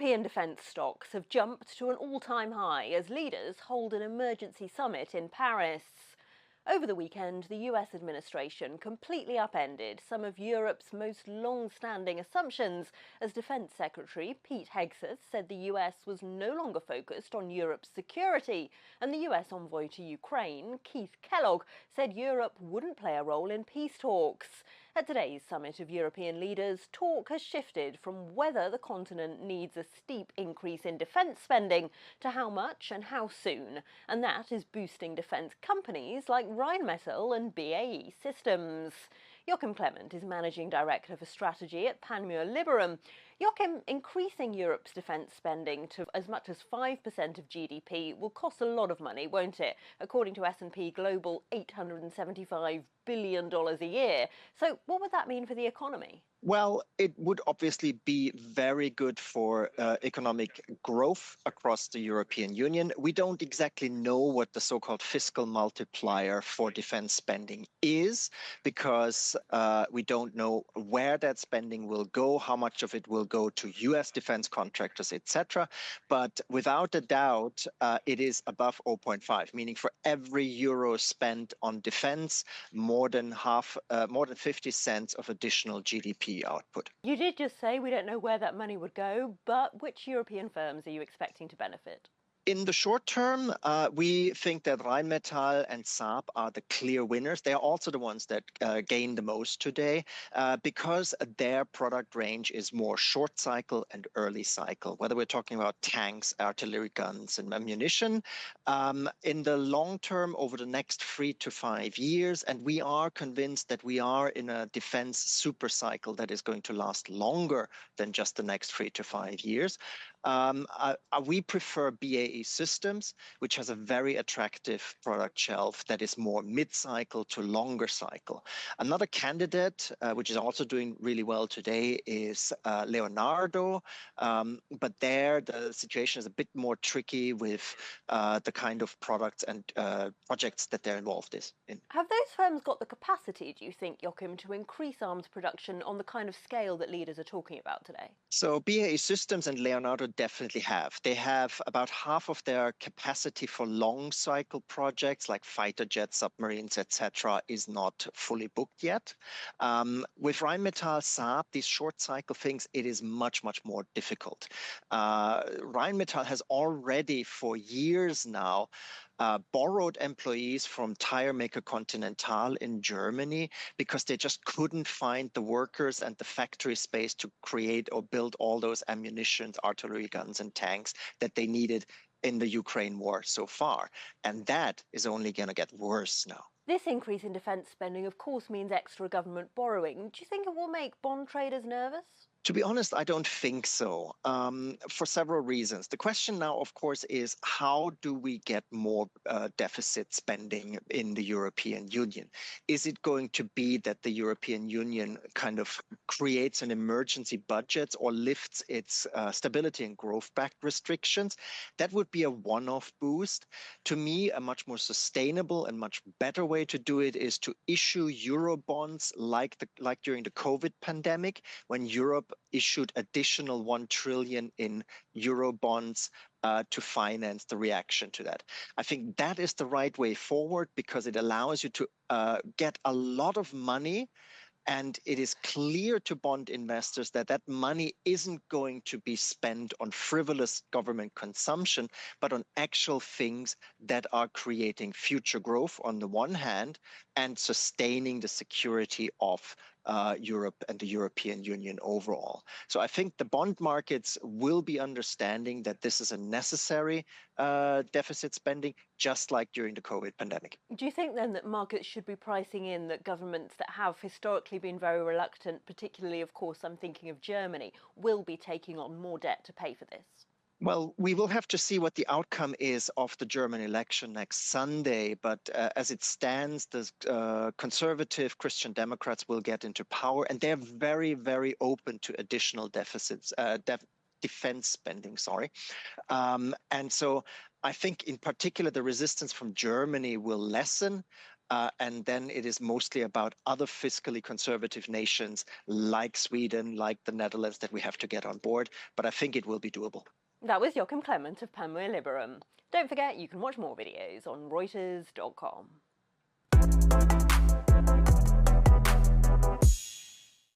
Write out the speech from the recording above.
European defence stocks have jumped to an all-time high as leaders hold an emergency summit in Paris. Over the weekend, the US administration completely upended some of Europe's most long-standing assumptions as Defence Secretary Pete Hegseth said the US was no longer focused on Europe's security, and the US envoy to Ukraine, Keith Kellogg, said Europe wouldn't play a role in peace talks. At today's summit of European leaders, talk has shifted from whether the continent needs a steep increase in defence spending to how much and how soon, and that is boosting defence companies like Rheinmetall and BAE Systems. Joachim Klement is Managing Director for Strategy at Panmure Liberum. Joachim, increasing Europe's defence spending to as much as 5% of GDP will cost a lot of money, won't it? According to S&P Global, $875 billion a year. So what would that mean for the economy? Well, it would obviously be very good for economic growth across the European Union. We don't exactly know what the so-called fiscal multiplier for defense spending is because we don't know where that spending will go, how much of it will go to US defense contractors, etc. But without a doubt, it is above 0.5, meaning for every euro spent on defense, more than 50 cents of additional GDP output. You did just say we don't know where that money would go, but which European firms are you expecting to benefit? In the short term, we think that Rheinmetall and Saab are the clear winners. They are also the ones that gain the most today because their product range is more short cycle and early cycle, whether we're talking about tanks, artillery guns, and ammunition. In the long term, over the next 3 to 5 years, and we are convinced that we are in a defense super cycle that is going to last longer than just the next 3 to 5 years. We prefer BAE Systems, which has a very attractive product shelf that is more mid-cycle to longer cycle. Another candidate, which is also doing really well today, is Leonardo. But there, the situation is a bit more tricky with the kind of products and projects that they're involved in. Have those firms got the capacity, do you think, Joachim, to increase arms production on the kind of scale that leaders are talking about today? So BAE Systems and Leonardo definitely have. They have about half of their capacity for long cycle projects like fighter jets, submarines, etc. is not fully booked yet. With Rheinmetall, Saab, these short cycle things, it is much, much more difficult. Rheinmetall has already for years now borrowed employees from tire maker Continental in Germany because they just couldn't find the workers and the factory space to create or build all those ammunitions, artillery guns, and tanks that they needed in the Ukraine war so far. And that is only going to get worse now. This increase in defence spending, of course, means extra government borrowing. Do you think it will make bond traders nervous? To be honest, I don't think so, for several reasons. The question now, of course, is how do we get more deficit spending in the European Union? Is it going to be that the European Union kind of creates an emergency budget or lifts its stability and growth-backed restrictions? That would be a one-off boost. To me, a much more sustainable and much better way to do it is to issue Euro bonds like during the COVID pandemic, when Europe issued additional 1 trillion in Euro bonds to finance the reaction to that. I think that is the right way forward because it allows you to get a lot of money, and it is clear to bond investors that that money isn't going to be spent on frivolous government consumption, but on actual things that are creating future growth on the one hand and sustaining the security of Europe and the European Union overall. So I think the bond markets will be understanding that this is a necessary deficit spending, just like during the COVID pandemic. Do you think then that markets should be pricing in that governments that have historically been very reluctant, particularly, of course, I'm thinking of Germany, will be taking on more debt to pay for this? Well, we will have to see what the outcome is of the German election next Sunday. But as it stands, the conservative Christian Democrats will get into power, and they're very, very open to additional deficits, defense spending, and so I think in particular the resistance from Germany will lessen. and then it is mostly about other fiscally conservative nations like Sweden, like the Netherlands, that we have to get on board. But I think it will be doable. That was Joachim Klement of Panmure Liberum. Don't forget, you can watch more videos on Reuters.com.